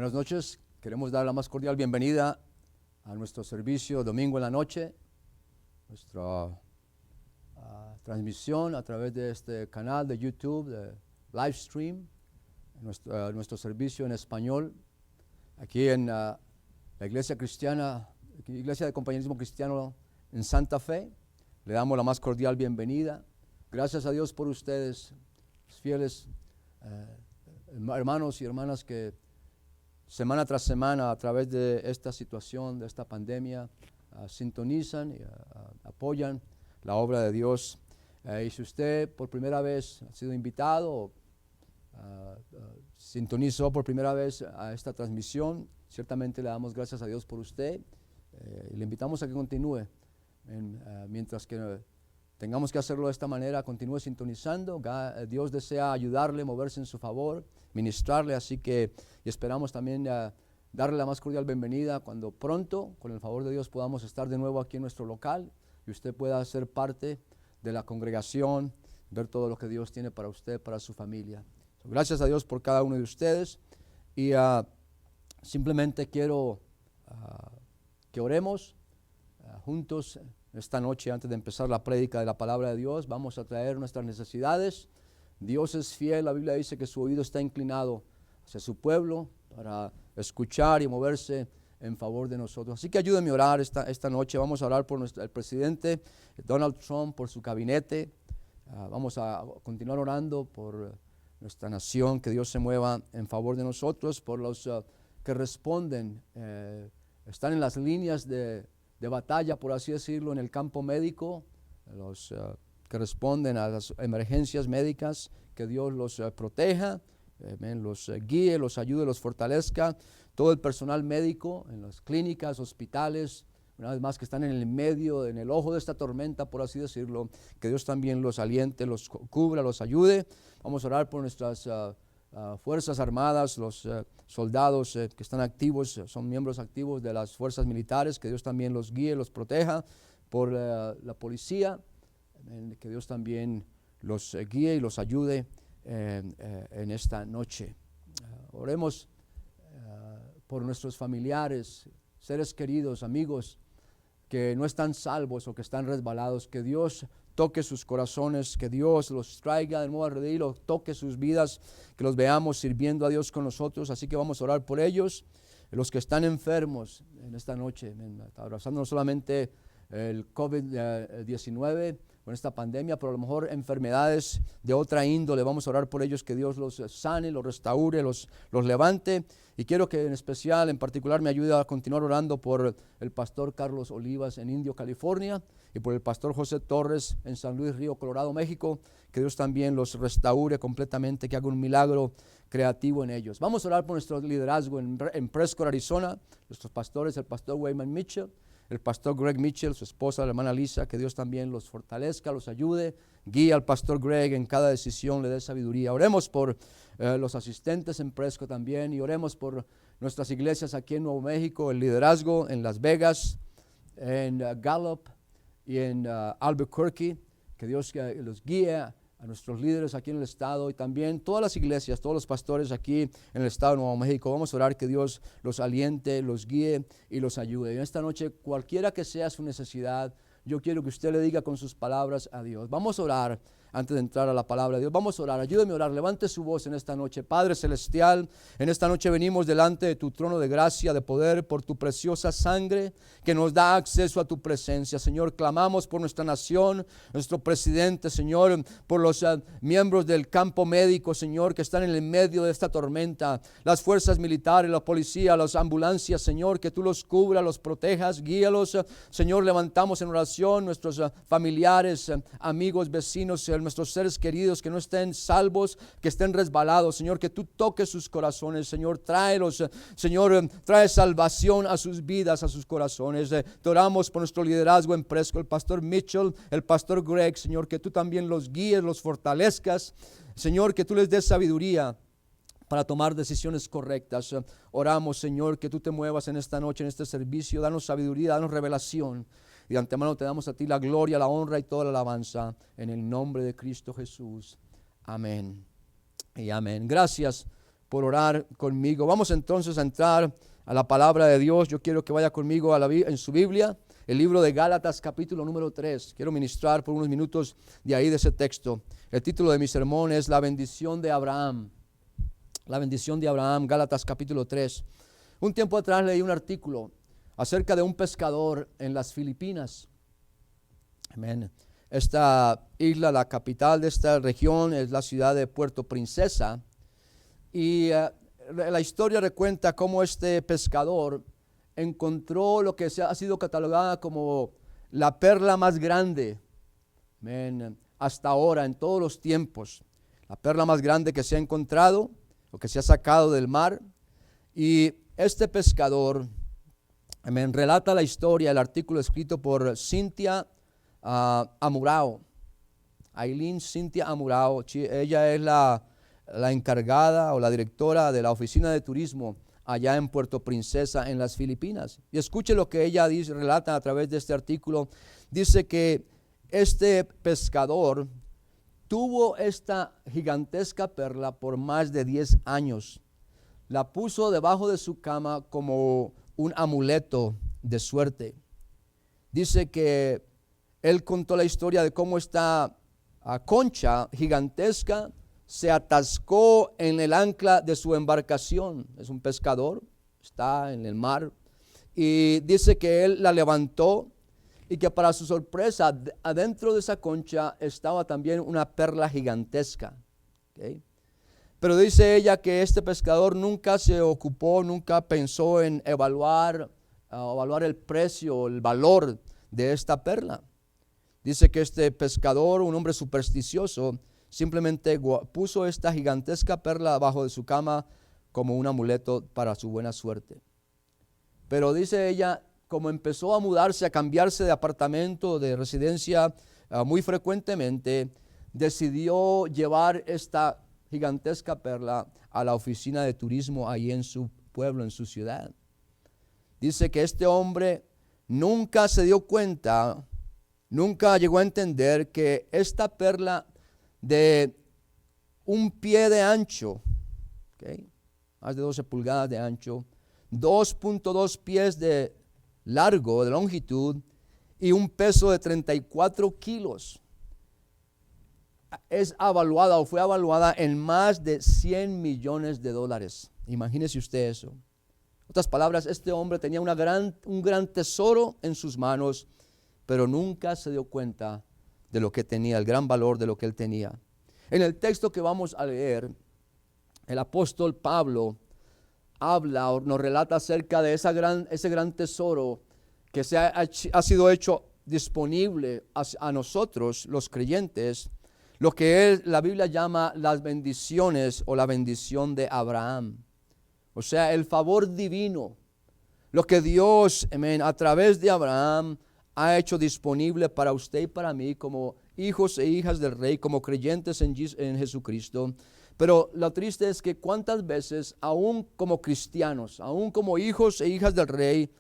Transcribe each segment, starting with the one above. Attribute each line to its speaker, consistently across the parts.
Speaker 1: Buenas noches, queremos dar la más cordial bienvenida a nuestro servicio domingo en la noche, nuestra transmisión a través de este canal de YouTube, de live stream, nuestro servicio en español, aquí en la Iglesia Cristiana, Iglesia de Compañerismo Cristiano en Santa Fe. Le damos la más cordial bienvenida. Gracias a Dios por ustedes, fieles hermanos y hermanas que semana tras semana a través de esta situación, de esta pandemia, sintonizan y apoyan la obra de Dios. Y si usted por primera vez ha sido invitado, sintonizó por primera vez a esta transmisión, ciertamente le damos gracias a Dios por usted y le invitamos a que continúe. Mientras que tengamos que hacerlo de esta manera, continúe sintonizando. Dios desea ayudarle, moverse en su favor, ministrarle, así que y esperamos también darle la más cordial bienvenida cuando pronto, con el favor de Dios, podamos estar de nuevo aquí en nuestro local y usted pueda ser parte de la congregación, ver todo lo que Dios tiene para usted, para su familia. Gracias a Dios por cada uno de ustedes y simplemente quiero que oremos juntos esta noche antes de empezar la prédica de la palabra de Dios. Vamos a traer nuestras necesidades. Dios es fiel, la Biblia dice que su oído está inclinado hacia su pueblo para escuchar y moverse en favor de nosotros. Así que ayúdenme a orar esta noche. Vamos a orar por el presidente Donald Trump, por su gabinete. Vamos a continuar orando por nuestra nación, que Dios se mueva en favor de nosotros, por los que responden, están en las líneas de batalla, por así decirlo, en el campo médico, los que responden a las emergencias médicas, que Dios los proteja, los guíe, los ayude, los fortalezca. Todo el personal médico en las clínicas, hospitales, una vez más que están en el medio, en el ojo de esta tormenta, por así decirlo, que Dios también los aliente, los cubra, los ayude. Vamos a orar por nuestras Fuerzas Armadas, los soldados que están activos, son miembros activos de las fuerzas militares, que Dios también los guíe, los proteja, por la policía, que Dios también los guíe y los ayude en esta noche. Oremos por nuestros familiares, seres queridos, amigos que no están salvos o que están resbalados, que Dios toque sus corazones, que Dios los traiga de nuevo al redil, toque sus vidas, que los veamos sirviendo a Dios con nosotros. Así que vamos a orar por ellos, los que están enfermos en esta noche, abrazando no solamente el COVID-19 con esta pandemia, pero a lo mejor enfermedades de otra índole. Vamos a orar por ellos, que Dios los sane, los restaure, los levante. Y quiero que en particular me ayude a continuar orando por el pastor Carlos Olivas en Indio, California, y por el pastor José Torres en San Luis Río, Colorado, México, que Dios también los restaure completamente, que haga un milagro creativo en ellos. Vamos a orar por nuestro liderazgo en Prescott, Arizona, nuestros pastores, el pastor Wayman Mitchell, el pastor Greg Mitchell, su esposa, la hermana Lisa, que Dios también los fortalezca, los ayude, guíe al pastor Greg en cada decisión, le dé sabiduría. Oremos por los asistentes en Prescott también, y oremos por nuestras iglesias aquí en Nuevo México, el liderazgo en Las Vegas, en Gallup y en Albuquerque, que Dios los guíe a nuestros líderes aquí en el estado, y también todas las iglesias, todos los pastores aquí en el estado de Nuevo México. Vamos a orar que Dios los aliente, los guíe y los ayude. Y en esta noche, cualquiera que sea su necesidad, yo quiero que usted le diga con sus palabras a Dios. Vamos a orar antes de entrar a la palabra de Dios. Vamos a orar, ayúdeme a orar, levante su voz en esta noche. Padre Celestial, en esta noche venimos delante de tu trono de gracia, de poder, por tu preciosa sangre que nos da acceso a tu presencia. Señor, clamamos por nuestra nación, nuestro presidente, Señor, por los miembros del campo médico, Señor, que están en el medio de esta tormenta, las fuerzas militares, la policía, las ambulancias, Señor, que tú los cubras, los protejas, guíalos. Señor, levantamos en oración nuestros familiares, amigos, vecinos, nuestros seres queridos que no estén salvos, que estén resbalados. Señor, que tú toques sus corazones. Señor, tráelos. Señor, trae salvación a sus vidas, a sus corazones. Te oramos por nuestro liderazgo en Prescott, el pastor Mitchell, el pastor Greg. Señor, que tú también los guíes, los fortalezcas. Señor, que tú les des sabiduría para tomar decisiones correctas. Oramos, Señor, que tú te muevas en esta noche, en este servicio. Danos sabiduría, danos revelación. Y de antemano te damos a ti la gloria, la honra y toda la alabanza en el nombre de Cristo Jesús. Amén y amén. Gracias, por orar conmigo. Vamos entonces a entrar a la palabra de Dios. Yo quiero que vaya conmigo en su Biblia, el libro de Gálatas, capítulo número 3. Quiero ministrar por unos minutos de ahí, de ese texto. El título de mi sermón es La bendición de Abraham. La bendición de Abraham, Gálatas capítulo 3. Un tiempo atrás leí un artículo acerca de un pescador en las Filipinas. Amén. Esta isla, la capital de esta región, es la ciudad de Puerto Princesa. Y la historia recuenta cómo este pescador encontró lo que ha sido catalogada como la perla más grande, amén, hasta ahora, en todos los tiempos. La perla más grande que se ha encontrado, o que se ha sacado del mar. Y este pescador, amén, relata la historia, el artículo escrito por Cynthia Amurao. Aileen Cynthia Amurao. Ella es la encargada o la directora de la oficina de turismo allá en Puerto Princesa, en las Filipinas. Y escuche lo que ella dice, relata a través de este artículo. Dice que este pescador tuvo esta gigantesca perla por más de 10 años. La puso debajo de su cama como un amuleto de suerte. Dice que él contó la historia de cómo esta concha gigantesca se atascó en el ancla de su embarcación. Es un pescador, está en el mar. Y dice que él la levantó y que para su sorpresa, adentro de esa concha estaba también una perla gigantesca. ¿Okay? Pero dice ella que este pescador nunca se ocupó, nunca pensó en evaluar el precio, el valor de esta perla. Dice que este pescador, un hombre supersticioso, simplemente puso esta gigantesca perla abajo de su cama como un amuleto para su buena suerte. Pero dice ella, como empezó a mudarse, a cambiarse de apartamento, de residencia muy frecuentemente, decidió llevar esta gigantesca perla a la oficina de turismo ahí en su pueblo, en su ciudad. Dice que este hombre nunca se dio cuenta, nunca llegó a entender que esta perla de un pie de ancho, ¿okay?, más de 12 pulgadas de ancho, 2.2 pies de largo, de longitud, y un peso de 34 kilos. Es evaluada o fue evaluada en más de $100 millones. Imagínese usted eso. En otras palabras, este hombre tenía un gran tesoro en sus manos, pero nunca se dio cuenta de lo que tenía, el gran valor de lo que él tenía. En el texto que vamos a leer, el apóstol Pablo habla o nos relata acerca de ese gran tesoro que ha sido hecho disponible a nosotros, los creyentes, lo que la Biblia llama las bendiciones o la bendición de Abraham. O sea, el favor divino, lo que Dios, amén, a través de Abraham ha hecho disponible para usted y para mí como hijos e hijas del Rey, como creyentes en Jesucristo. Pero lo triste es que cuántas veces, aún como cristianos, aún como hijos e hijas del Rey,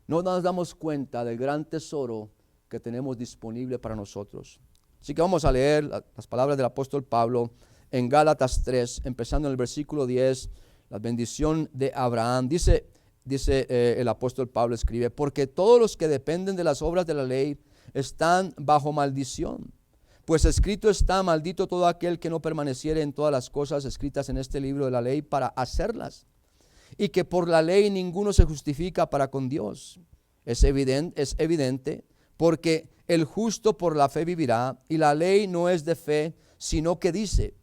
Speaker 1: no nos damos cuenta del gran tesoro que tenemos disponible para nosotros. Así que vamos a leer las palabras del apóstol Pablo en Gálatas 3, empezando en el versículo 10, la bendición de Abraham. Dice el apóstol Pablo, escribe: porque todos los que dependen de las obras de la ley están bajo maldición. Pues escrito está: maldito todo aquel que no permaneciere en todas las cosas escritas en este libro de la ley para hacerlas. Y que por la ley ninguno se justifica para con Dios. Es evidente, porque el justo por la fe vivirá, y la ley no es de fe, sino que dice: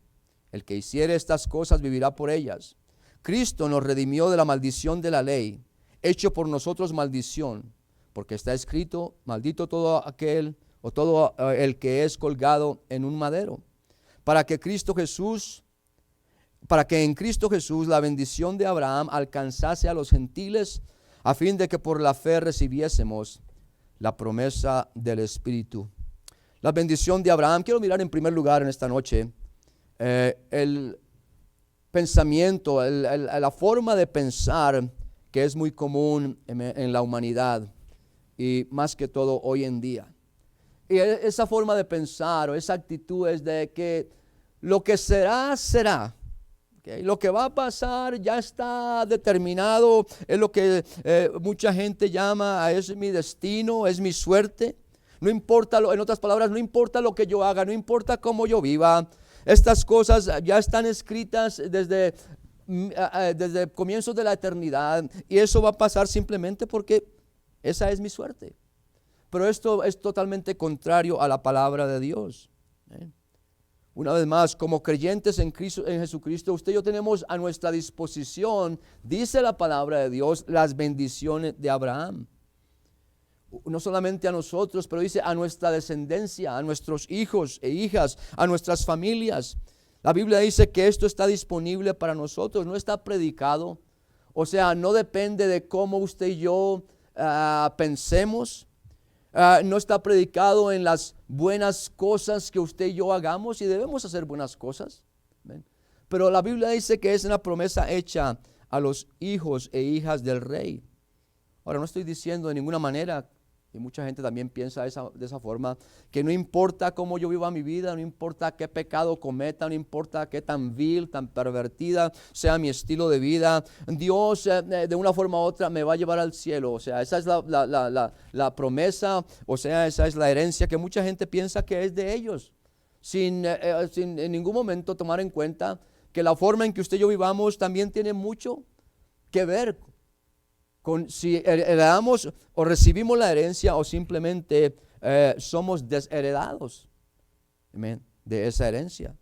Speaker 1: el que hiciere estas cosas vivirá por ellas. Cristo nos redimió de la maldición de la ley, hecho por nosotros maldición, porque está escrito: maldito todo aquel o todo el que es colgado en un madero, para que en Cristo Jesús la bendición de Abraham alcanzase a los gentiles, a fin de que por la fe recibiésemos la promesa del Espíritu. La bendición de Abraham. Quiero mirar en primer lugar en esta noche el pensamiento, la forma de pensar que es muy común en la humanidad y más que todo hoy en día. Y esa forma de pensar o esa actitud es de que lo que será, será. Okay. Lo que va a pasar ya está determinado, es lo que mucha gente llama, es mi destino, es mi suerte. No importa, en otras palabras, no importa lo que yo haga, no importa cómo yo viva. Estas cosas ya están escritas desde comienzos de la eternidad, y eso va a pasar simplemente porque esa es mi suerte. Pero esto es totalmente contrario a la palabra de Dios. Una vez más, como creyentes en Cristo, en Jesucristo, usted y yo tenemos a nuestra disposición, dice la palabra de Dios, las bendiciones de Abraham. No solamente a nosotros, pero dice a nuestra descendencia, a nuestros hijos e hijas, a nuestras familias. La Biblia dice que esto está disponible para nosotros, no está predicado. O sea, no depende de cómo usted y yo pensemos. No está predicado en las buenas cosas que usted y yo hagamos, y debemos hacer buenas cosas. ¿Ven? Pero la Biblia dice que es una promesa hecha a los hijos e hijas del rey. Ahora, no estoy diciendo de ninguna manera, y mucha gente también piensa de esa forma, que no importa cómo yo viva mi vida, no importa qué pecado cometa, no importa qué tan vil, tan pervertida sea mi estilo de vida, Dios de una forma u otra me va a llevar al cielo. O sea, esa es la promesa, o sea, esa es la herencia que mucha gente piensa que es de ellos, sin en ningún momento tomar en cuenta que la forma en que usted y yo vivamos también tiene mucho que ver con si heredamos o recibimos la herencia, o simplemente somos desheredados, amén, de esa herencia.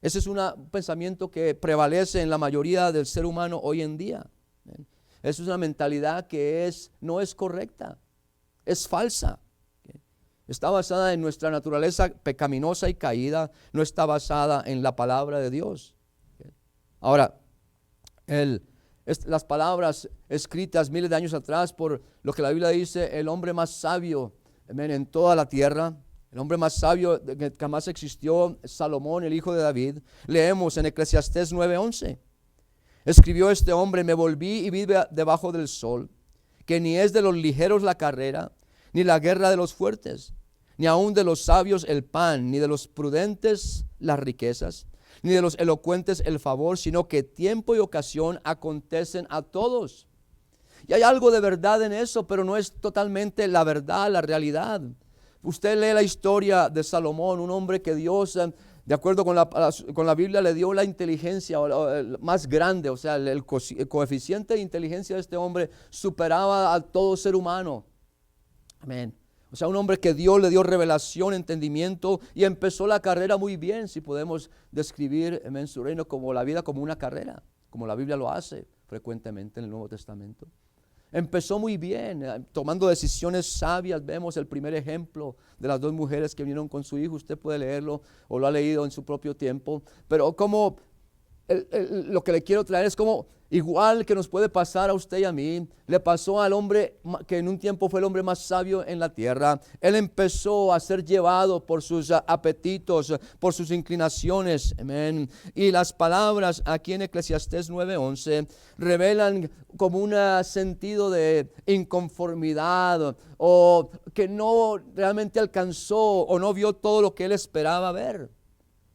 Speaker 1: Ese es un pensamiento que prevalece en la mayoría del ser humano hoy en día. Amén. Esa es una mentalidad que no es correcta, es falsa. Está basada en nuestra naturaleza pecaminosa y caída, no está basada en la palabra de Dios. Ahora, las palabras escritas miles de años atrás, por lo que la Biblia dice, el hombre más sabio, amén, en toda la tierra, el hombre más sabio que jamás existió, Salomón, el hijo de David. Leemos en Eclesiastés 9:11. Escribió este hombre: me volví y vi debajo del sol, que ni es de los ligeros la carrera, ni la guerra de los fuertes, ni aun de los sabios el pan, ni de los prudentes las riquezas, ni de los elocuentes el favor, sino que tiempo y ocasión acontecen a todos. Y hay algo de verdad en eso, pero no es totalmente la verdad, la realidad. Usted lee la historia de Salomón, un hombre que Dios, de acuerdo con la Biblia, le dio la inteligencia más grande. O sea, el coeficiente de inteligencia de este hombre superaba a todo ser humano. Amén. O sea, un hombre que Dios le dio revelación, entendimiento, y empezó la carrera muy bien, si podemos describir en su reino como la vida como una carrera, como la Biblia lo hace frecuentemente en el Nuevo Testamento. Empezó muy bien, tomando decisiones sabias. Vemos el primer ejemplo de las dos mujeres que vinieron con su hijo. Usted puede leerlo o lo ha leído en su propio tiempo. Pero como lo que le quiero traer es como igual que nos puede pasar a usted y a mí, le pasó al hombre que en un tiempo fue el hombre más sabio en la tierra. Él empezó a ser llevado por sus apetitos, por sus inclinaciones. Amén. Y las palabras aquí en Eclesiastés 9:11 revelan como un sentido de inconformidad, o que no realmente alcanzó o no vio todo lo que él esperaba ver.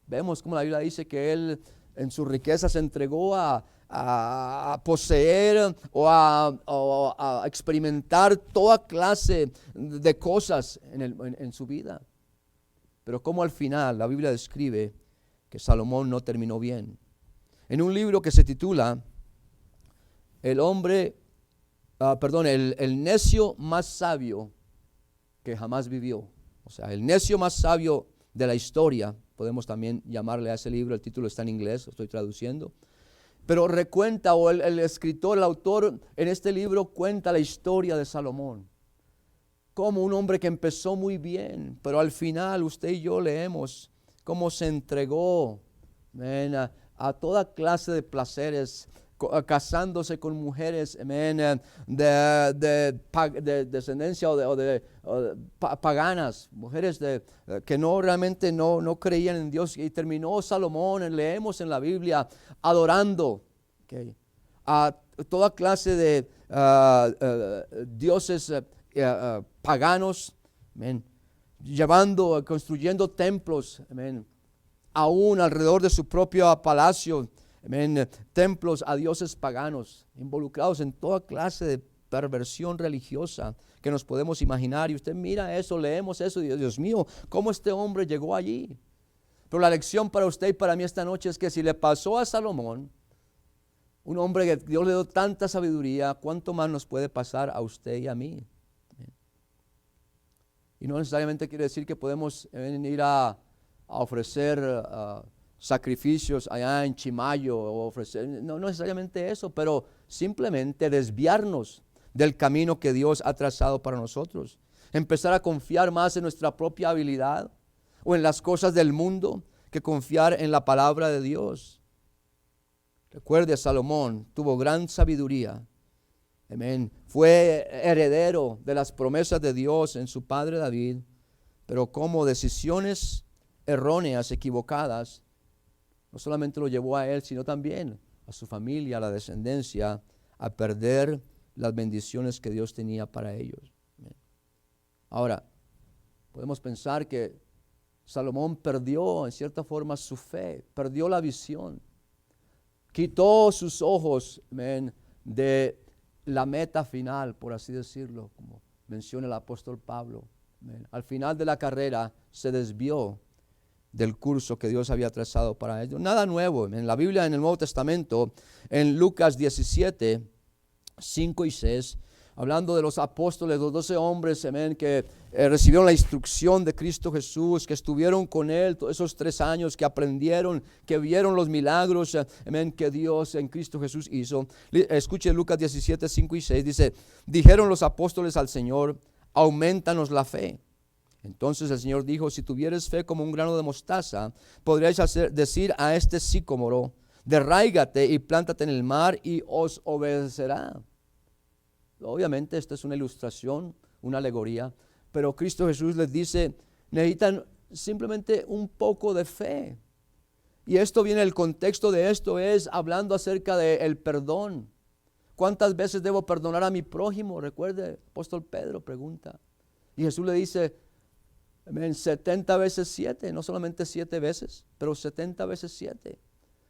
Speaker 1: Vemos como la Biblia dice que él en su riqueza se entregó a poseer o a experimentar toda clase de cosas en su vida. Pero como al final la Biblia describe que Salomón no terminó bien. En un libro que se titula El necio más sabio que jamás vivió. O sea, el necio más sabio de la historia, podemos también llamarle a ese libro. El título está en inglés, lo estoy traduciendo. Pero recuenta, o el escritor, el autor en este libro cuenta la historia de Salomón. Como un hombre que empezó muy bien, pero al final usted y yo leemos cómo se entregó a toda clase de placeres, casándose con mujeres de descendencia o de paganas, mujeres que no realmente no creían en Dios. Y terminó Salomón, leemos en la Biblia, adorando a toda clase de dioses paganos, construyendo templos, aún alrededor de su propio palacio, amén, templos a dioses paganos, involucrados en toda clase de perversión religiosa que nos podemos imaginar. Y usted mira eso, leemos eso y Dios mío, ¿cómo este hombre llegó allí? Pero la lección para usted y para mí esta noche es que si le pasó a Salomón, un hombre que Dios le dio tanta sabiduría, ¿cuánto más nos puede pasar a usted y a mí? Y no necesariamente quiere decir que podemos ir a ofrecer sacrificios allá en Chimayo, o ofrecer, no necesariamente eso, pero simplemente desviarnos del camino que Dios ha trazado para nosotros. Empezar a confiar más en nuestra propia habilidad o en las cosas del mundo que confiar en la palabra de Dios. Recuerde, Salomón tuvo gran sabiduría. Amén. Fue heredero de las promesas de Dios en su padre David, pero como decisiones erróneas, equivocadas, no solamente lo llevó a él, sino también a su familia, a la descendencia, a perder las bendiciones que Dios tenía para ellos. Amén. Ahora, podemos pensar que Salomón perdió en cierta forma su fe, perdió la visión, quitó sus ojos, amén, de la meta final, por así decirlo, como menciona el apóstol Pablo. Amén. Al final de la carrera se desvió del curso que Dios había trazado para ellos. Nada nuevo. En la Biblia, en el Nuevo Testamento, en Lucas 17, 5 y 6, hablando de los apóstoles, los 12 hombres, amén, que recibieron la instrucción de Cristo Jesús, que estuvieron con Él todos esos 3 años, que aprendieron, que vieron los milagros, amén, que Dios en Cristo Jesús hizo. Escuche Lucas 17, 5 y 6, dice, dijeron los apóstoles al Señor, aumentanos la fe. Entonces el Señor dijo, si tuvieres fe como un grano de mostaza, podríais decir a este sicómoro, derráigate y plántate en el mar y os obedecerá. Obviamente esta es una ilustración, una alegoría, pero Cristo Jesús les dice, necesitan simplemente un poco de fe. Y esto viene, el contexto de esto es hablando acerca del perdón. ¿Cuántas veces debo perdonar a mi prójimo? Recuerde, el apóstol Pedro pregunta. Y Jesús le dice, 70 veces 7, no solamente 7 veces, pero 70 veces 7.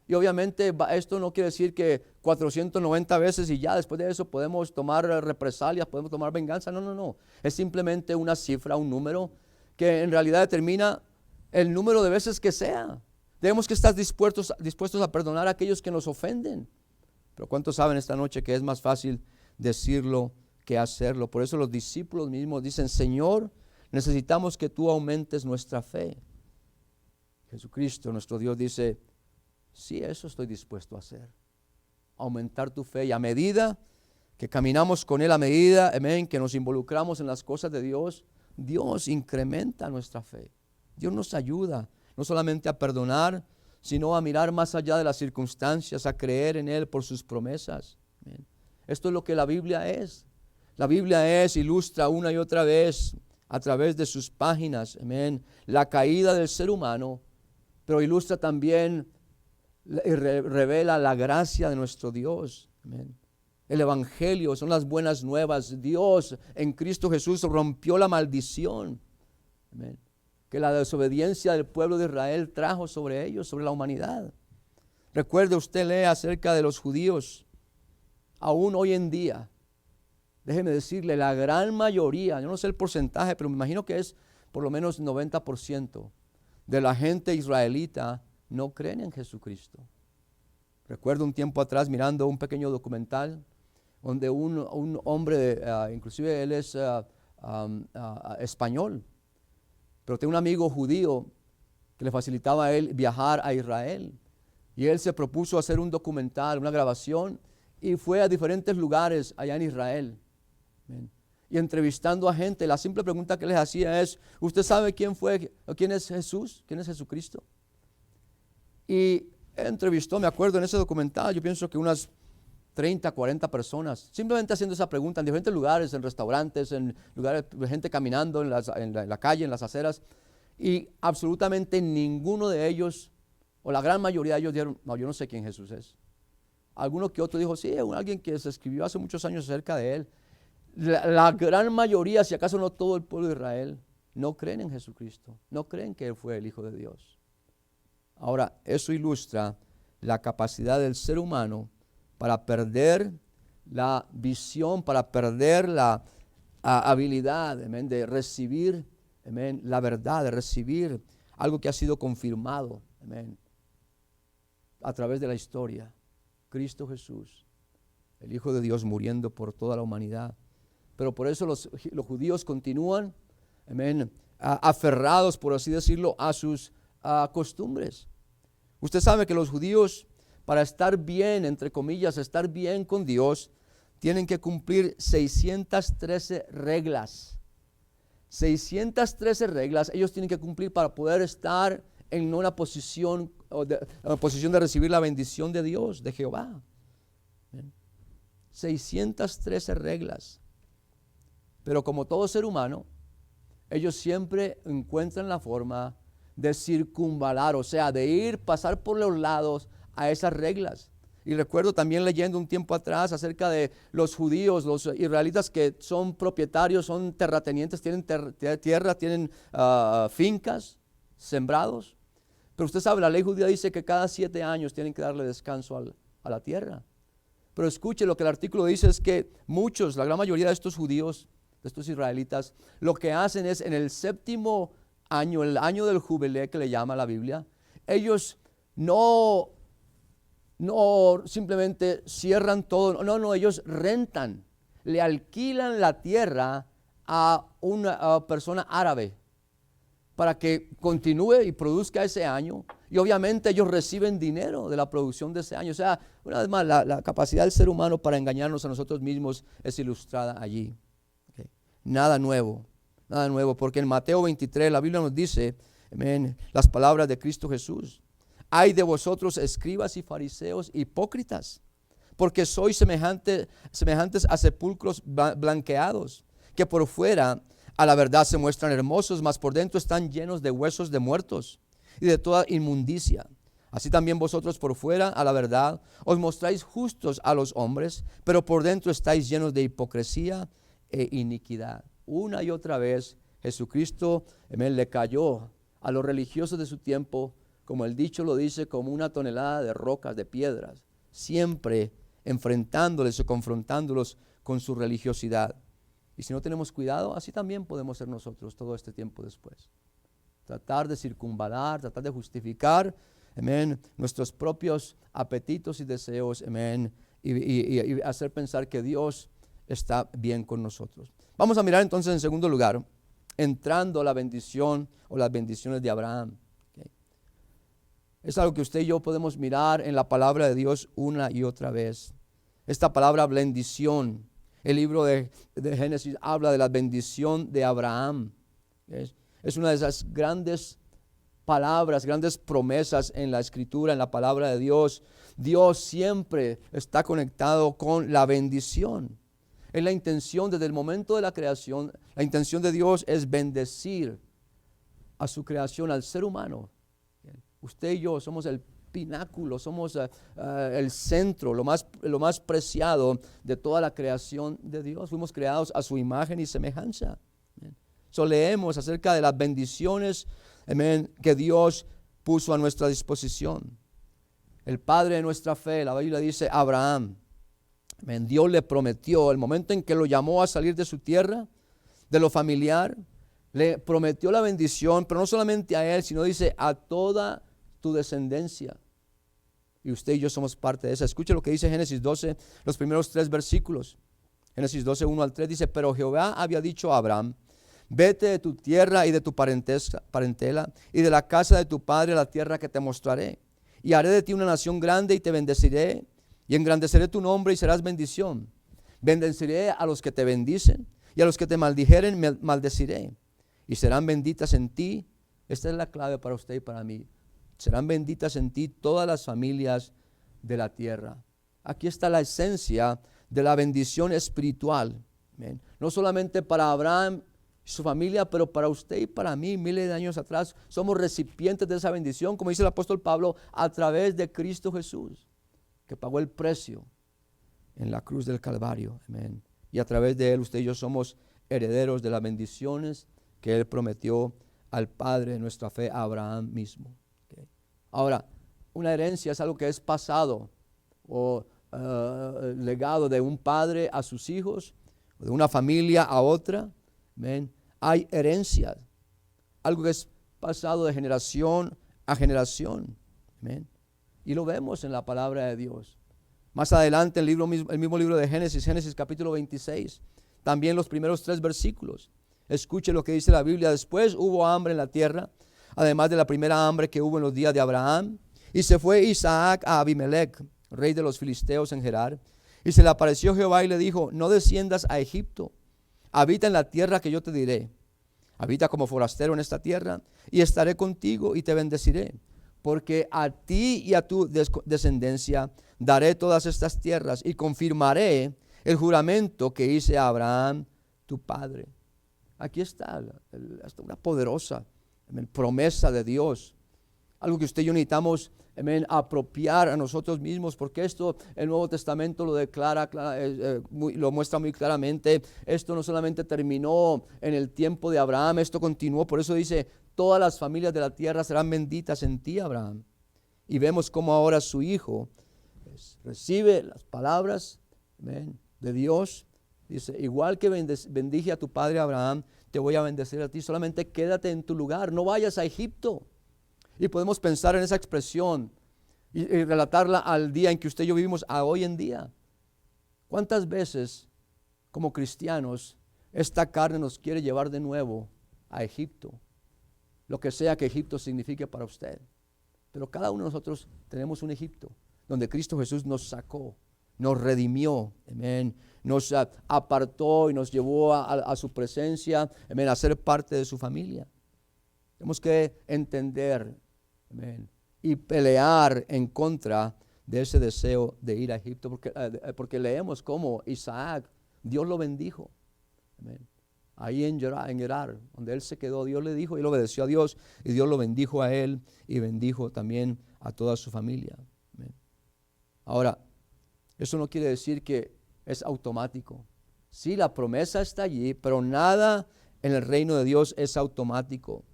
Speaker 1: Y obviamente esto no quiere decir que 490 veces y ya después de eso podemos tomar represalias, podemos tomar venganza. No. Es simplemente una cifra, un número que en realidad determina el número de veces que sea. Debemos que estar dispuestos a perdonar a aquellos que nos ofenden. Pero ¿cuántos saben esta noche que es más fácil decirlo que hacerlo? Por eso los discípulos mismos dicen, Señor, necesitamos que tú aumentes nuestra fe. Jesucristo, nuestro Dios, dice, sí, eso estoy dispuesto a hacer. Aumentar tu fe. Y a medida que caminamos con Él, a medida, amén, que nos involucramos en las cosas de Dios, Dios incrementa nuestra fe. Dios nos ayuda, no solamente a perdonar, sino a mirar más allá de las circunstancias, a creer en Él por sus promesas. Amén. Esto es lo que la Biblia es. La Biblia ilustra una y otra vez a través de sus páginas, amén, la caída del ser humano, pero ilustra también y revela la gracia de nuestro Dios. Amén. El Evangelio son las buenas nuevas. Dios en Cristo Jesús rompió la maldición, amén, que la desobediencia del pueblo de Israel trajo sobre ellos, sobre la humanidad. Recuerde, usted lee acerca de los judíos, aún hoy en día. Déjeme decirle, la gran mayoría, yo no sé el porcentaje, pero me imagino que es por lo menos 90% de la gente israelita no creen en Jesucristo. Recuerdo un tiempo atrás mirando un pequeño documental donde un hombre, inclusive él es español, pero tiene un amigo judío que le facilitaba a él viajar a Israel. Y él se propuso hacer un documental, una grabación, y fue a diferentes lugares allá en Israel. Amén. Y entrevistando a gente, la simple pregunta que les hacía es, ¿usted sabe quién es Jesús? ¿Quién es Jesucristo? Y entrevistó, me acuerdo en ese documental, yo pienso que unas 30, 40 personas, simplemente haciendo esa pregunta en diferentes lugares, en restaurantes, en lugares de gente caminando en la calle, en las aceras, y absolutamente ninguno de ellos, o la gran mayoría de ellos dijeron, no, yo no sé quién Jesús es. Alguno que otro dijo, sí, alguien que se escribió hace muchos años acerca de él. La gran mayoría, si acaso no todo el pueblo de Israel, no creen en Jesucristo, no creen que Él fue el Hijo de Dios. Ahora, eso ilustra la capacidad del ser humano para perder la visión, para perder la habilidad, amén, de recibir, amén, la verdad, de recibir algo que ha sido confirmado, amén, a través de la historia. Cristo Jesús, el Hijo de Dios, muriendo por toda la humanidad. Pero por eso los judíos continúan, amén, aferrados, por así decirlo, a sus costumbres. Usted sabe que los judíos, para estar bien, entre comillas, estar bien con Dios, tienen que cumplir 613 reglas. 613 reglas ellos tienen que cumplir para poder estar en una posición de recibir la bendición de Dios, de Jehová. 613 reglas. Pero como todo ser humano, ellos siempre encuentran la forma de circunvalar, o sea, de pasar por los lados a esas reglas. Y recuerdo también leyendo un tiempo atrás acerca de los judíos, los israelitas que son propietarios, son terratenientes, tienen tierra, tienen fincas, sembrados. Pero usted sabe, la ley judía dice que cada 7 años tienen que darle descanso a la tierra. Pero escuche, lo que el artículo dice es que muchos, la gran mayoría de estos judíos, de estos israelitas, lo que hacen es en el 7º año, el año del jubileo que le llama la Biblia, ellos no simplemente cierran todo, no, ellos rentan, le alquilan la tierra a una persona árabe para que continúe y produzca ese año, y obviamente ellos reciben dinero de la producción de ese año. O sea, una vez más, la capacidad del ser humano para engañarnos a nosotros mismos es ilustrada allí. Okay. Nada nuevo, porque en Mateo 23 la Biblia nos dice, amén, las palabras de Cristo Jesús: ay de vosotros, escribas y fariseos hipócritas, porque sois semejantes a sepulcros blanqueados, que por fuera a la verdad se muestran hermosos, mas por dentro están llenos de huesos de muertos y de toda inmundicia. Así también vosotros por fuera a la verdad os mostráis justos a los hombres, pero por dentro estáis llenos de hipocresía e iniquidad. Una y otra vez Jesucristo le cayó a los religiosos de su tiempo, como el dicho lo dice, como una tonelada de rocas, de piedras, siempre enfrentándoles o confrontándolos con su religiosidad. Y si no tenemos cuidado, así también podemos ser nosotros todo este tiempo después. Tratar de circunvalar, tratar de justificar, amén, nuestros propios apetitos y deseos, amén, y hacer pensar que Dios está bien con nosotros. Vamos a mirar entonces en segundo lugar, entrando a la bendición o las bendiciones de Abraham. Okay. Es algo que usted y yo podemos mirar en la palabra de Dios una y otra vez. Esta palabra bendición, el libro de Génesis habla de la bendición de Abraham. Es una de esas grandes palabras, grandes promesas en la Escritura, en la palabra de Dios. Dios siempre está conectado con la bendición. Es la intención desde el momento de la creación. La intención de Dios es bendecir a su creación, al ser humano. Usted y yo somos el pináculo, somos el centro, lo más preciado de toda la creación de Dios. Fuimos creados a su imagen y semejanza. So, leemos acerca de las bendiciones, amén, que Dios puso a nuestra disposición. El padre de nuestra fe, la Biblia dice Abraham. Amén. Dios le prometió, el momento en que lo llamó a salir de su tierra, de lo familiar, le prometió la bendición, pero no solamente a él, sino dice a toda tu descendencia. Y usted y yo somos parte de esa. Escuche lo que dice Génesis 12, los primeros 3 versículos. Génesis 12, 1 al 3 dice: pero Jehová había dicho a Abraham: vete de tu tierra y de tu parentela y de la casa de tu padre a la tierra que te mostraré. Y haré de ti una nación grande y te bendeciré y engrandeceré tu nombre y serás bendición. Bendeciré a los que te bendicen y a los que te maldijeren maldeciré. Y serán benditas en ti. Esta es la clave para usted y para mí. Serán benditas en ti todas las familias de la tierra. Aquí está la esencia de la bendición espiritual. Amén. No solamente para Abraham y su familia, pero para usted y para mí, miles de años atrás, somos recipientes de esa bendición, como dice el apóstol Pablo, a través de Cristo Jesús, que pagó el precio en la cruz del Calvario. Amén. Y a través de él, usted y yo somos herederos de las bendiciones que él prometió al padre de nuestra fe, Abraham mismo. Okay. Ahora, una herencia es algo que es pasado o legado de un padre a sus hijos, de una familia a otra. Amén. Hay herencias, algo que es pasado de generación a generación. Amén. Y lo vemos en la palabra de Dios. Más adelante, el mismo libro de Génesis capítulo 26, también los primeros 3 versículos. Escuche lo que dice la Biblia. Después hubo hambre en la tierra, además de la primera hambre que hubo en los días de Abraham. Y se fue Isaac a Abimelech, rey de los filisteos en Gerar. Y se le apareció Jehová y le dijo: no desciendas a Egipto, habita en la tierra que yo te diré. Habita como forastero en esta tierra, y estaré contigo y te bendeciré, porque a ti y a tu descendencia daré todas estas tierras, y confirmaré el juramento que hice a Abraham tu padre. Aquí está una poderosa promesa de Dios, algo que usted y yo necesitamos apropiar a nosotros mismos, porque esto el Nuevo Testamento lo declara, lo muestra muy claramente. Esto no solamente terminó en el tiempo de Abraham, esto continuó. Por eso dice: todas las familias de la tierra serán benditas en ti, Abraham. Y vemos cómo ahora su hijo recibe las palabras de Dios. Dice: igual que bendije a tu padre Abraham, te voy a bendecir a ti. Solamente quédate en tu lugar, no vayas a Egipto. Y podemos pensar en esa expresión y relatarla al día en que usted y yo vivimos, a hoy en día. ¿Cuántas veces como cristianos esta carne nos quiere llevar de nuevo a Egipto? Lo que sea que Egipto signifique para usted. Pero cada uno de nosotros tenemos un Egipto donde Cristo Jesús nos sacó, nos redimió, amén, nos apartó y nos llevó a su presencia, amén, a ser parte de su familia. Tenemos que entender, amén, y pelear en contra de ese deseo de ir a Egipto, porque leemos cómo Isaac, Dios lo bendijo, amén. Ahí en Gerar, donde él se quedó, Dios le dijo, y él obedeció a Dios, y Dios lo bendijo a él y bendijo también a toda su familia. Amén. Ahora, eso no quiere decir que es automático. Sí, la promesa está allí, pero nada en el reino de Dios es automático.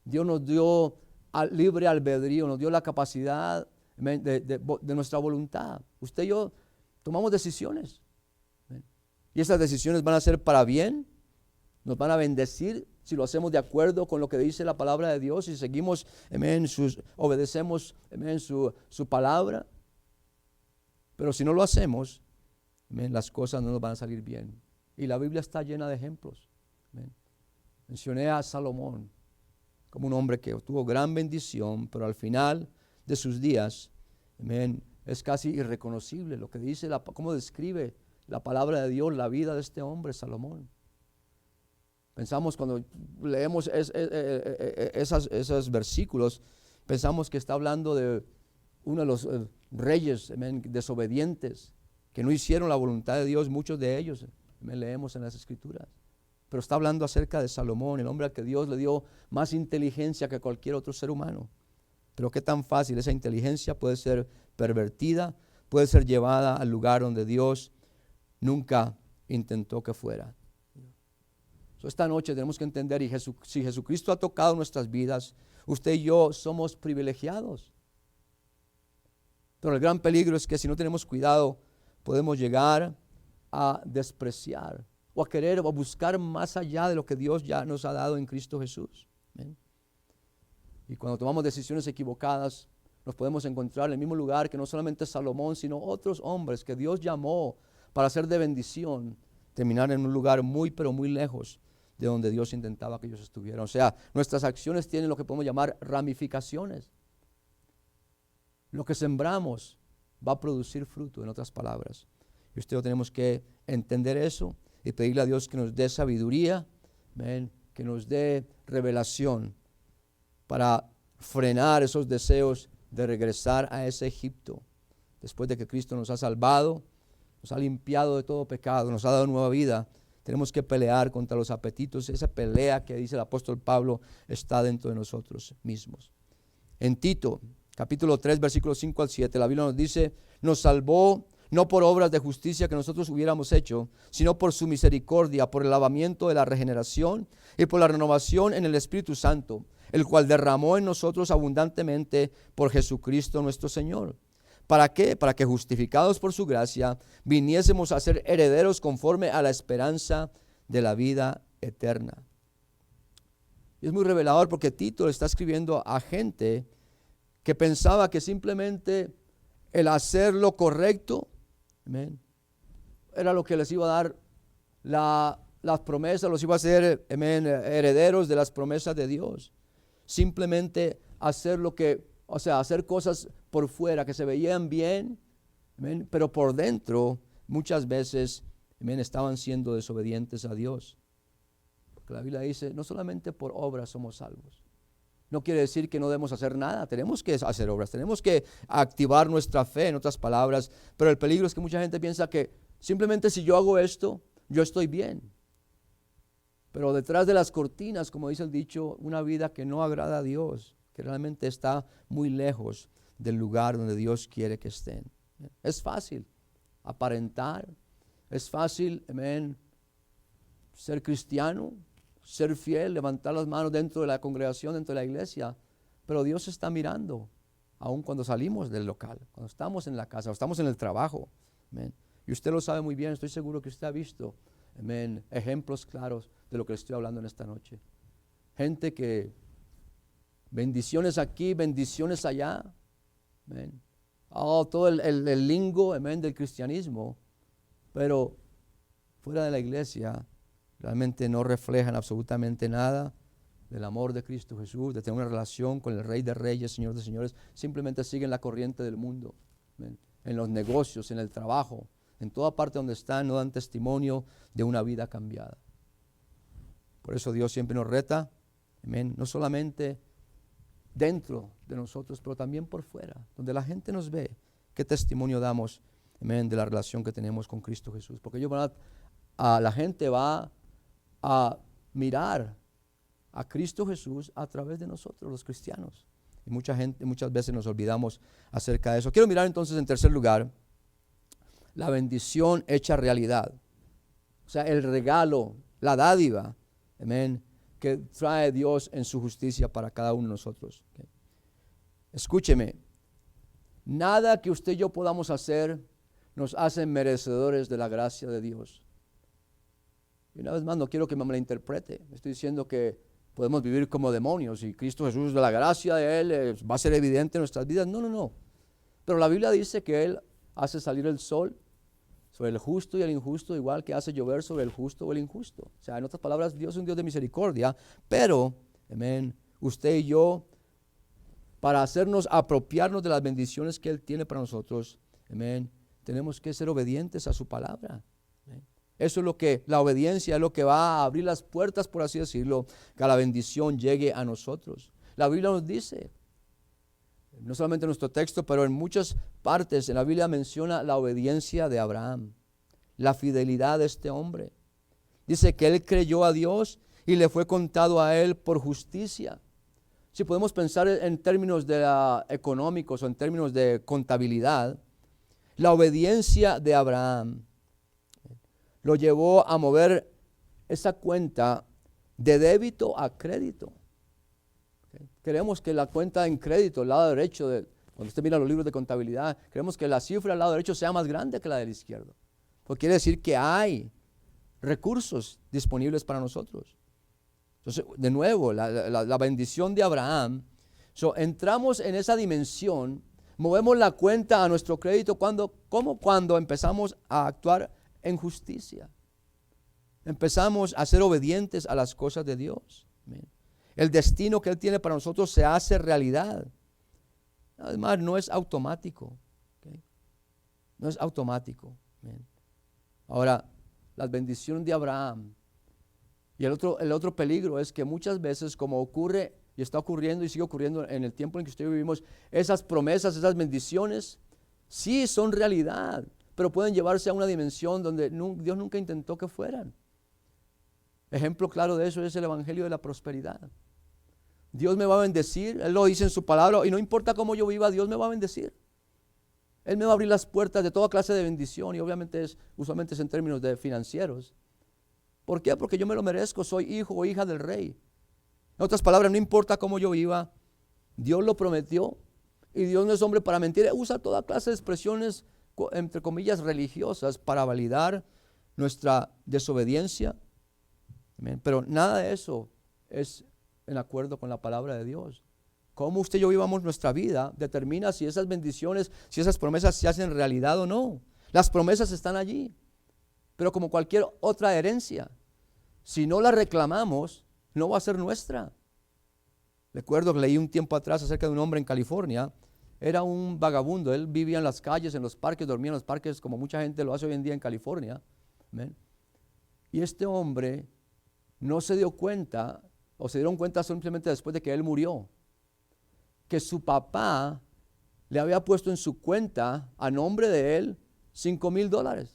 Speaker 1: Dios nos dio libre albedrío, nos dio la capacidad de nuestra voluntad. Usted y yo tomamos decisiones. Y esas decisiones van a ser para bien, nos van a bendecir si lo hacemos de acuerdo con lo que dice la palabra de Dios, si seguimos, obedecemos su palabra. Pero si no lo hacemos, las cosas no nos van a salir bien. Y la Biblia está llena de ejemplos. Mencioné a Salomón como un hombre que tuvo gran bendición, pero al final de sus días, es casi irreconocible lo que dice, cómo describe la palabra de Dios la vida de este hombre, Salomón. Pensamos, cuando leemos esos versículos, pensamos que está hablando de uno de los reyes desobedientes, que no hicieron la voluntad de Dios, muchos de ellos, leemos en las Escrituras. Pero está hablando acerca de Salomón, el hombre al que Dios le dio más inteligencia que cualquier otro ser humano. Pero qué tan fácil esa inteligencia puede ser pervertida, puede ser llevada al lugar donde Dios nunca intentó que fuera. Esta noche tenemos que entender, y si Jesucristo ha tocado nuestras vidas, usted y yo somos privilegiados. Pero el gran peligro es que si no tenemos cuidado, podemos llegar a despreciar o a querer o a buscar más allá de lo que Dios ya nos ha dado en Cristo Jesús. ¿Ven? Y cuando tomamos decisiones equivocadas, nos podemos encontrar en el mismo lugar que no solamente Salomón, sino otros hombres que Dios llamó para ser de bendición, terminar en un lugar muy, pero muy lejos de donde Dios intentaba que ellos estuvieran. O sea, nuestras acciones tienen lo que podemos llamar ramificaciones. Lo que sembramos va a producir fruto, en otras palabras. Y usted y yo tenemos que entender eso y pedirle a Dios que nos dé sabiduría, que nos dé revelación para frenar esos deseos de regresar a ese Egipto. Después de que Cristo nos ha salvado, nos ha limpiado de todo pecado, nos ha dado nueva vida, tenemos que pelear contra los apetitos. Esa pelea que dice el apóstol Pablo está dentro de nosotros mismos. En Tito, capítulo 3, versículos 5 al 7, la Biblia nos dice: nos salvó no por obras de justicia que nosotros hubiéramos hecho, sino por su misericordia, por el lavamiento de la regeneración y por la renovación en el Espíritu Santo, el cual derramó en nosotros abundantemente por Jesucristo nuestro Señor. ¿Para qué? Para que justificados por su gracia viniésemos a ser herederos conforme a la esperanza de la vida eterna. Y es muy revelador porque Tito le está escribiendo a gente que pensaba que simplemente el hacer lo correcto, amén, era lo que les iba a dar las promesas, los iba a hacer, amén, herederos de las promesas de Dios. Simplemente hacer lo que, o sea, hacer cosas por fuera que se veían bien, amén, pero por dentro muchas veces, amén, estaban siendo desobedientes a Dios. Porque la Biblia dice, no solamente por obras somos salvos. No quiere decir que no debemos hacer nada, tenemos que hacer obras, tenemos que activar nuestra fe, en otras palabras, pero el peligro es que mucha gente piensa que simplemente si yo hago esto, yo estoy bien. Pero detrás de las cortinas, como dice el dicho, una vida que no agrada a Dios, que realmente está muy lejos del lugar donde Dios quiere que estén. Es fácil aparentar, es fácil, amén, ser cristiano, ser fiel, levantar las manos dentro de la congregación, dentro de la iglesia, pero Dios está mirando, aun cuando salimos del local, cuando estamos en la casa, o estamos en el trabajo, amén. Y usted lo sabe muy bien, estoy seguro que usted ha visto, amén, ejemplos claros de lo que le estoy hablando en esta noche. Gente que bendiciones aquí, bendiciones allá, amén. Todo el lingo, amén, del cristianismo, pero fuera de la iglesia realmente no reflejan absolutamente nada del amor de Cristo Jesús, de tener una relación con el Rey de Reyes, Señor de Señores. Simplemente siguen la corriente del mundo, amén. En los negocios, en el trabajo, en toda parte donde están, no dan testimonio de una vida cambiada. Por eso Dios siempre nos reta, amén, no solamente dentro de nosotros, pero también por fuera, donde la gente nos ve, qué testimonio damos, amén, de la relación que tenemos con Cristo Jesús. Porque la gente va a mirar a Cristo Jesús a través de nosotros, los cristianos. Y muchas veces nos olvidamos acerca de eso. Quiero mirar entonces en tercer lugar la bendición hecha realidad. O sea, el regalo, la dádiva, amén, que trae Dios en su justicia para cada uno de nosotros. Okay. Escúcheme, nada que usted y yo podamos hacer nos hace merecedores de la gracia de Dios. Y una vez más, no quiero que me malinterprete. Estoy diciendo que podemos vivir como demonios y Cristo Jesús, de la gracia de Él, va a ser evidente en nuestras vidas. No. Pero la Biblia dice que Él hace salir el sol sobre el justo y el injusto, igual que hace llover sobre el justo o el injusto. O sea, en otras palabras, Dios es un Dios de misericordia, pero, amén, usted y yo, para hacernos apropiarnos de las bendiciones que Él tiene para nosotros, amén, tenemos que ser obedientes a su palabra. Amén. Eso es la obediencia es lo que va a abrir las puertas, por así decirlo, que la bendición llegue a nosotros. La Biblia nos dice, no solamente en nuestro texto, pero en muchas partes en la Biblia menciona la obediencia de Abraham, la fidelidad de este hombre. Dice que él creyó a Dios y le fue contado a él por justicia. Si podemos pensar en términos económicos o en términos de contabilidad, la obediencia de Abraham lo llevó a mover esa cuenta de débito a crédito. Queremos que la cuenta en crédito, el lado derecho, cuando usted mira los libros de contabilidad, queremos que la cifra al lado derecho sea más grande que la del izquierdo. Porque quiere decir que hay recursos disponibles para nosotros. Entonces, de nuevo, la bendición de Abraham. Entramos en esa dimensión, movemos la cuenta a nuestro crédito como cuando empezamos a actuar en justicia. Empezamos a ser obedientes a las cosas de Dios. Amén. El destino que Él tiene para nosotros se hace realidad. Además, no es automático. ¿Okay? No es automático. Amén. Ahora, las bendiciones de Abraham. Y el otro peligro es que muchas veces, como ocurre y está ocurriendo y sigue ocurriendo en el tiempo en que usted vivimos, esas promesas, esas bendiciones, sí son realidad, pero pueden llevarse a una dimensión donde Dios nunca intentó que fueran. Ejemplo claro de eso es el evangelio de la prosperidad. Dios me va a bendecir, Él lo dice en su palabra, y no importa cómo yo viva, Dios me va a bendecir. Él me va a abrir las puertas de toda clase de bendición, y obviamente usualmente es en términos de financieros. ¿Por qué? Porque yo me lo merezco, soy hijo o hija del Rey. En otras palabras, no importa cómo yo viva, Dios lo prometió y Dios no es hombre para mentir. Usa toda clase de expresiones, entre comillas, religiosas para validar nuestra desobediencia. Amén. Pero nada de eso es en acuerdo con la palabra de Dios. Cómo usted y yo vivamos nuestra vida determina si esas bendiciones, si esas promesas se hacen realidad o no. Las promesas están allí, pero como cualquier otra herencia, si no la reclamamos, no va a ser nuestra. Recuerdo que leí un tiempo atrás acerca de un hombre en California. Era un vagabundo, él vivía en las calles, en los parques, dormía en los parques como mucha gente lo hace hoy en día en California. ¿Ven? Y este hombre no se dio cuenta, o se dieron cuenta simplemente después de que él murió, que su papá le había puesto en su cuenta a nombre de él $5,000.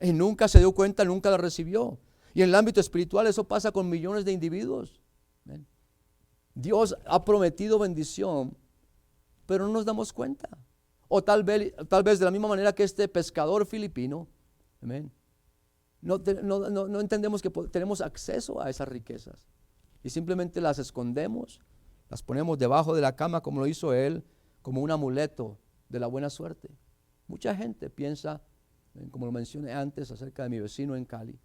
Speaker 1: Y nunca se dio cuenta, nunca la recibió. Y en el ámbito espiritual eso pasa con millones de individuos. ¿Ven? Dios ha prometido bendición, pero no nos damos cuenta. O tal vez de la misma manera que este pescador filipino, amén, no entendemos que tenemos acceso a esas riquezas y simplemente las escondemos, las ponemos debajo de la cama como lo hizo él, como un amuleto de la buena suerte. Mucha gente piensa, como lo mencioné antes acerca de mi vecino en Cali,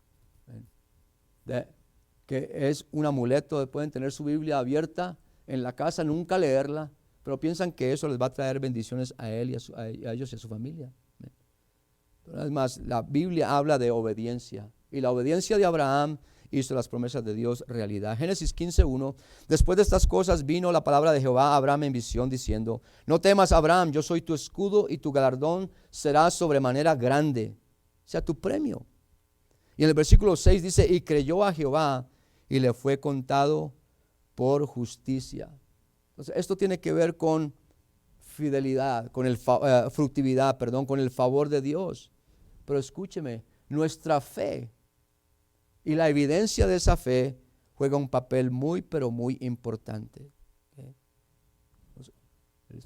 Speaker 1: que es un amuleto, pueden tener su Biblia abierta en la casa, nunca leerla, pero piensan que eso les va a traer bendiciones a él y a ellos y a su familia. Pero además, la Biblia habla de obediencia, y la obediencia de Abraham hizo las promesas de Dios realidad. Génesis 15:1, después de estas cosas vino la palabra de Jehová a Abraham en visión diciendo: no temas, Abraham, yo soy tu escudo y tu galardón será sobremanera grande, o sea, tu premio. Y en el versículo 6 dice: y creyó a Jehová y le fue contado por justicia. Entonces, esto tiene que ver con fidelidad, con fructividad, con el favor de Dios. Pero escúcheme, nuestra fe y la evidencia de esa fe juega un papel muy, pero muy importante. ¿Okay?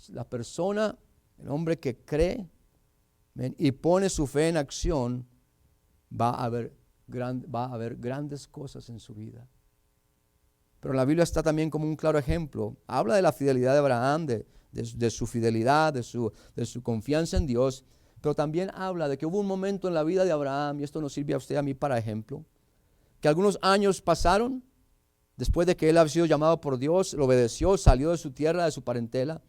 Speaker 1: La persona, el hombre que cree y pone su fe en acción, va a haber grandes cosas en su vida. Pero la Biblia está también como un claro ejemplo. Habla de la fidelidad de Abraham, de su fidelidad, de su confianza en Dios, pero también habla de que hubo un momento en la vida de Abraham, y esto nos sirve a usted y a mí para ejemplo, que algunos años pasaron después de que él había sido llamado por Dios, lo obedeció, salió de su tierra, de su parentela,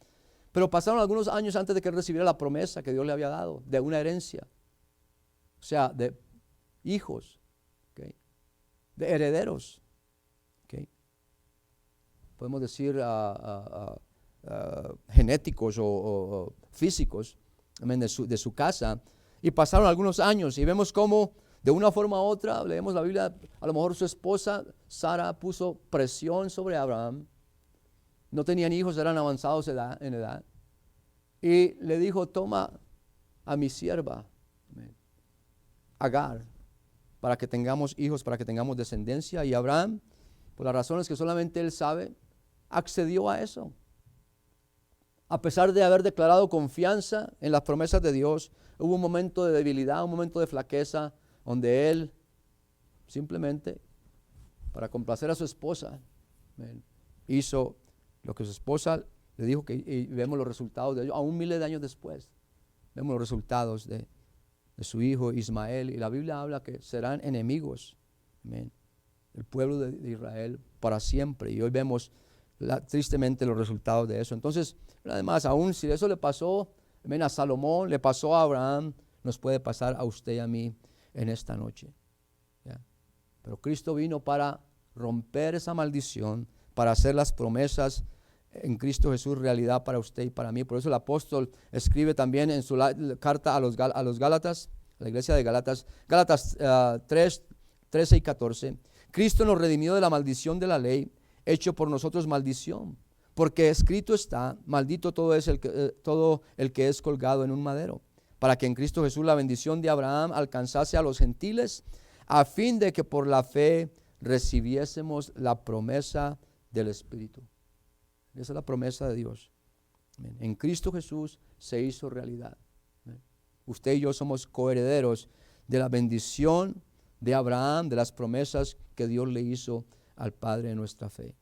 Speaker 1: pero pasaron algunos años antes de que él recibiera la promesa que Dios le había dado, de una herencia, o sea, de hijos, ¿okay? De herederos, ¿okay? Podemos decir genéticos o físicos, de su casa. Y pasaron algunos años y vemos cómo de una forma u otra, leemos la Biblia, a lo mejor su esposa Sara puso presión sobre Abraham. No tenían hijos, eran avanzados en edad, y le dijo: toma a mi sierva Agar para que tengamos hijos, para que tengamos descendencia. Y Abraham, por las razones que solamente él sabe, accedió a eso. A pesar de haber declarado confianza en las promesas de Dios, hubo un momento de debilidad, un momento de flaqueza, donde él simplemente, para complacer a su esposa, hizo lo que su esposa le dijo, y vemos los resultados de ello, aún miles de años después. Vemos los resultados de su hijo Ismael, y la Biblia habla que serán enemigos, el pueblo de Israel para siempre, y hoy vemos tristemente los resultados de eso. Entonces, además, aún si eso le pasó a Salomón, le pasó a Abraham, nos puede pasar a usted y a mí en esta noche. ¿Ya? Pero Cristo vino para romper esa maldición, para hacer las promesas en Cristo Jesús realidad para usted y para mí. Por eso el apóstol escribe también en su carta a los Gálatas, a la iglesia de Gálatas, Gálatas 3, 13 y 14, Cristo nos redimió de la maldición de la ley, hecho por nosotros maldición, porque escrito está: maldito todo el que es colgado en un madero, para que en Cristo Jesús la bendición de Abraham alcanzase a los gentiles, a fin de que por la fe recibiésemos la promesa del Espíritu. Esa es la promesa de Dios. En Cristo Jesús se hizo realidad. Usted y yo somos coherederos de la bendición de Abraham, de las promesas que Dios le hizo al Padre de nuestra fe.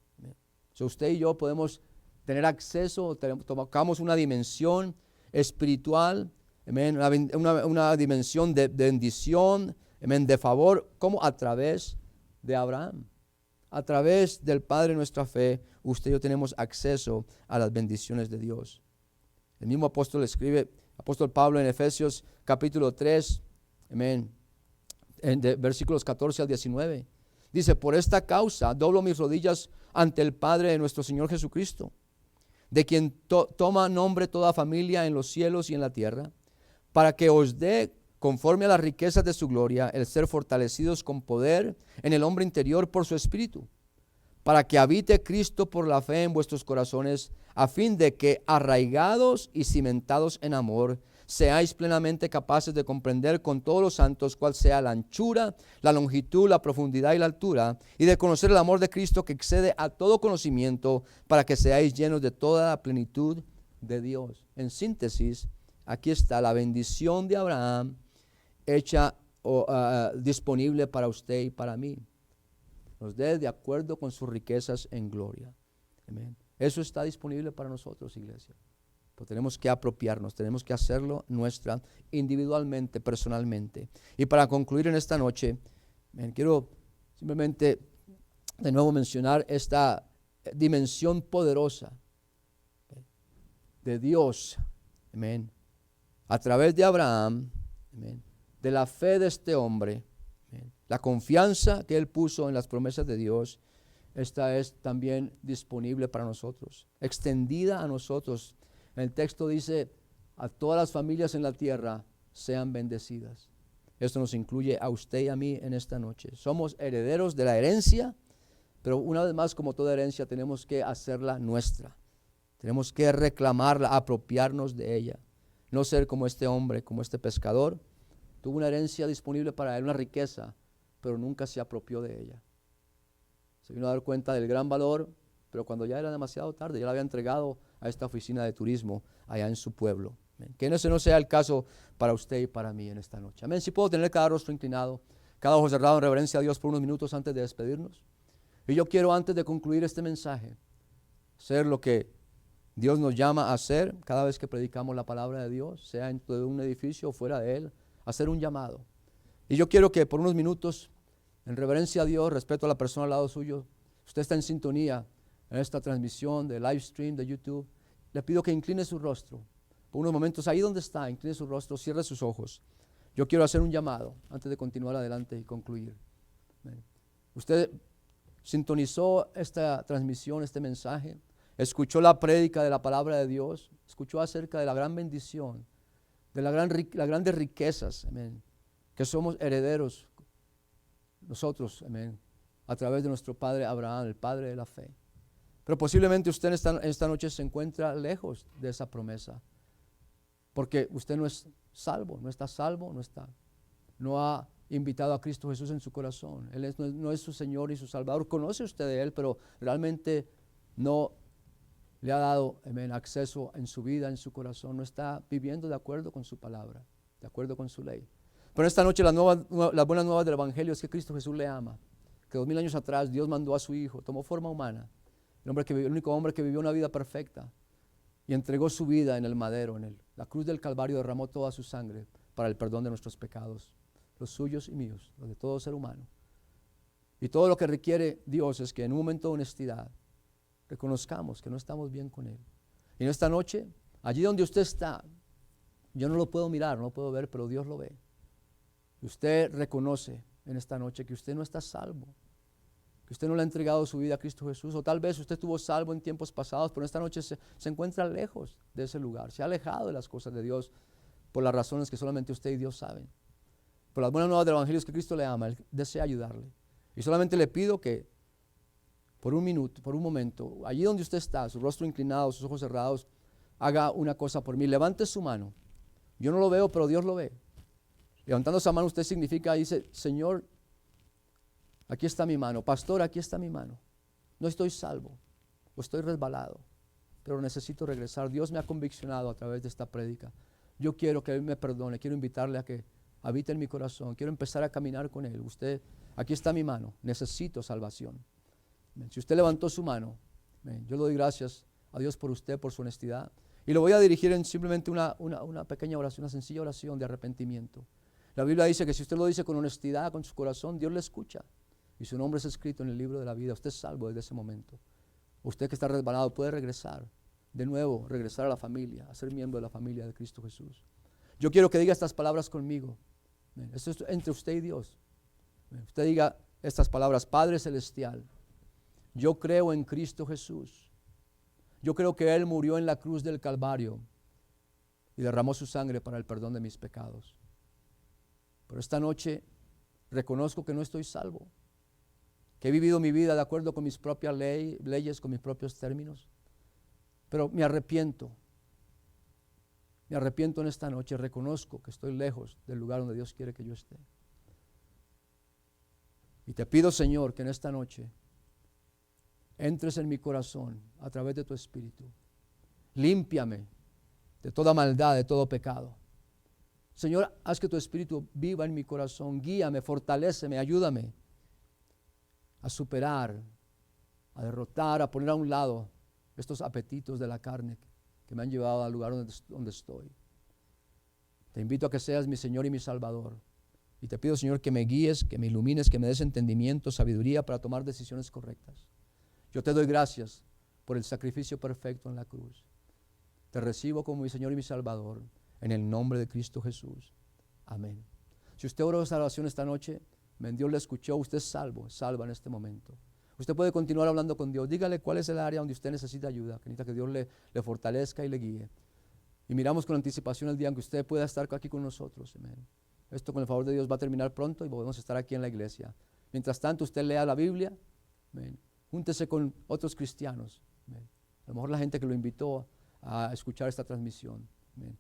Speaker 1: So, usted y yo podemos tener acceso, tocamos una dimensión espiritual, amén, una dimensión de bendición, amén, de favor, como a través de Abraham. A través del Padre de nuestra fe, usted y yo tenemos acceso a las bendiciones de Dios. El mismo apóstol escribe, apóstol Pablo en Efesios capítulo 3, amén, versículos 14 al 19. Dice, por esta causa doblo mis rodillas ante el Padre de nuestro Señor Jesucristo, de quien toma nombre toda familia en los cielos y en la tierra, para que os dé, conforme a las riquezas de su gloria, el ser fortalecidos con poder en el hombre interior por su Espíritu, para que habite Cristo por la fe en vuestros corazones, a fin de que, arraigados y cimentados en amor, seáis plenamente capaces de comprender con todos los santos cuál sea la anchura, la longitud, la profundidad y la altura, y de conocer el amor de Cristo que excede a todo conocimiento, para que seáis llenos de toda la plenitud de Dios. En síntesis, aquí está la bendición de Abraham hecha disponible para usted y para mí. Nos dé de acuerdo con sus riquezas en gloria. Amén. Eso está disponible para nosotros, iglesia. Pero tenemos que apropiarnos, tenemos que hacerlo nuestra, individualmente, personalmente. Y para concluir en esta noche, quiero simplemente de nuevo mencionar esta dimensión poderosa de Dios, amén, a través de Abraham, amén, de la fe de este hombre, amén, la confianza que él puso en las promesas de Dios. Esta es también disponible para nosotros, extendida a nosotros. El texto dice, a todas las familias en la tierra sean bendecidas. Esto nos incluye a usted y a mí en esta noche. Somos herederos de la herencia, pero una vez más, como toda herencia, tenemos que hacerla nuestra. Tenemos que reclamarla, apropiarnos de ella. No ser como este hombre, como este pescador. Tuvo una herencia disponible para él, una riqueza, pero nunca se apropió de ella. Se vino a dar cuenta del gran valor, pero cuando ya era demasiado tarde, ya la había entregado a esta oficina de turismo allá en su pueblo. Amén. Que ese no sea el caso para usted y para mí en esta noche. Amén. Si puedo tener cada rostro inclinado, cada ojo cerrado en reverencia a Dios por unos minutos antes de despedirnos. Y yo quiero, antes de concluir este mensaje, hacer lo que Dios nos llama a hacer cada vez que predicamos la palabra de Dios, sea dentro de un edificio o fuera de él, hacer un llamado. Y yo quiero que por unos minutos, en reverencia a Dios, respeto a la persona al lado suyo, usted está en sintonía en esta transmisión de live stream de YouTube, le pido que incline su rostro. Por unos momentos, ahí donde está, incline su rostro, cierre sus ojos. Yo quiero hacer un llamado antes de continuar adelante y concluir. Usted sintonizó esta transmisión, este mensaje, escuchó la prédica de la palabra de Dios, escuchó acerca de la gran bendición, de las grandes riquezas, amén, que somos herederos nosotros, amén, a través de nuestro padre Abraham, el padre de la fe. Pero posiblemente usted esta noche se encuentra lejos de esa promesa, porque usted no es salvo, no ha invitado a Cristo Jesús en su corazón. Él no es su Señor y su Salvador. Conoce usted de Él, pero realmente no le ha dado, amén, acceso en su vida, en su corazón. No está viviendo de acuerdo con su palabra, de acuerdo con su ley. Pero esta noche las buenas nuevas del Evangelio es que Cristo Jesús le ama, que 2000 años atrás Dios mandó a su Hijo, tomó forma humana, el único hombre que vivió una vida perfecta y entregó su vida en el madero, la cruz del Calvario, derramó toda su sangre para el perdón de nuestros pecados, los suyos y míos, los de todo ser humano. Y todo lo que requiere Dios es que en un momento de honestidad reconozcamos que no estamos bien con Él. Y en esta noche, allí donde usted está, yo no lo puedo mirar, no lo puedo ver, pero Dios lo ve. Y usted reconoce en esta noche que usted no está salvo, que usted no le ha entregado su vida a Cristo Jesús, o tal vez usted estuvo salvo en tiempos pasados, pero esta noche se encuentra lejos de ese lugar, se ha alejado de las cosas de Dios por las razones que solamente usted y Dios saben. Por las buenas nuevas del Evangelio es que Cristo le ama, Él desea ayudarle. Y solamente le pido que por un minuto, por un momento, allí donde usted está, su rostro inclinado, sus ojos cerrados, haga una cosa por mí, levante su mano. Yo no lo veo, pero Dios lo ve. Levantando esa mano usted significa, dice, Señor, aquí está mi mano, pastor, aquí está mi mano. No estoy salvo, o estoy resbalado, pero necesito regresar. Dios me ha conviccionado a través de esta prédica. Yo quiero que Él me perdone, quiero invitarle a que habite en mi corazón, quiero empezar a caminar con Él. Usted, aquí está mi mano, necesito salvación. Si usted levantó su mano, Amén. Yo le doy gracias a Dios por usted, por su honestidad. Y lo voy a dirigir en simplemente una pequeña oración, una sencilla oración de arrepentimiento. La Biblia dice que si usted lo dice con honestidad, con su corazón, Dios le escucha. Y su nombre es escrito en el libro de la vida. Usted es salvo desde ese momento. Usted que está resbalado puede regresar, de nuevo, regresar a la familia, a ser miembro de la familia de Cristo Jesús. Yo quiero que diga estas palabras conmigo. Esto es entre usted y Dios. Usted diga estas palabras: Padre Celestial, yo creo en Cristo Jesús. Yo creo que Él murió en la cruz del Calvario y derramó su sangre para el perdón de mis pecados. Pero esta noche reconozco que no estoy salvo, que he vivido mi vida de acuerdo con mis propias leyes, con mis propios términos. Pero me arrepiento en esta noche, reconozco que estoy lejos del lugar donde Dios quiere que yo esté. Y te pido, Señor, que en esta noche entres en mi corazón a través de tu Espíritu. Límpiame de toda maldad, de todo pecado. Señor, haz que tu Espíritu viva en mi corazón, guíame, fortaléceme, ayúdame a superar, a derrotar, a poner a un lado estos apetitos de la carne que me han llevado al lugar donde estoy. Te invito a que seas mi Señor y mi Salvador. Y te pido, Señor, que me guíes, que me ilumines, que me des entendimiento, sabiduría para tomar decisiones correctas. Yo te doy gracias por el sacrificio perfecto en la cruz. Te recibo como mi Señor y mi Salvador, en el nombre de Cristo Jesús. Amén. Si usted oró esa oración esta noche, Dios le escuchó, usted es salvo, salva en este momento. Usted puede continuar hablando con Dios. Dígale cuál es el área donde usted necesita ayuda, que necesita que Dios le fortalezca y le guíe. Y miramos con anticipación el día en que usted pueda estar aquí con nosotros. Amén. Esto con el favor de Dios va a terminar pronto y podemos estar aquí en la iglesia. Mientras tanto, usted lea la Biblia. Amén. Júntese con otros cristianos. Amén. A lo mejor la gente que lo invitó a escuchar esta transmisión. Amén.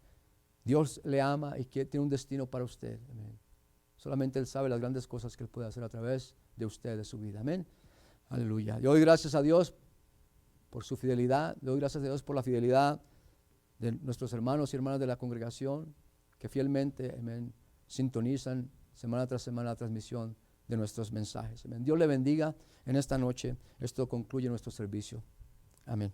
Speaker 1: Dios le ama y tiene un destino para usted. Amén. Solamente Él sabe las grandes cosas que Él puede hacer a través de usted, de su vida. Amén. Aleluya. Yo doy gracias a Dios por su fidelidad. Le doy gracias a Dios por la fidelidad de nuestros hermanos y hermanas de la congregación que fielmente, amén, sintonizan semana tras semana la transmisión de nuestros mensajes. Amén. Dios le bendiga en esta noche. Esto concluye nuestro servicio. Amén.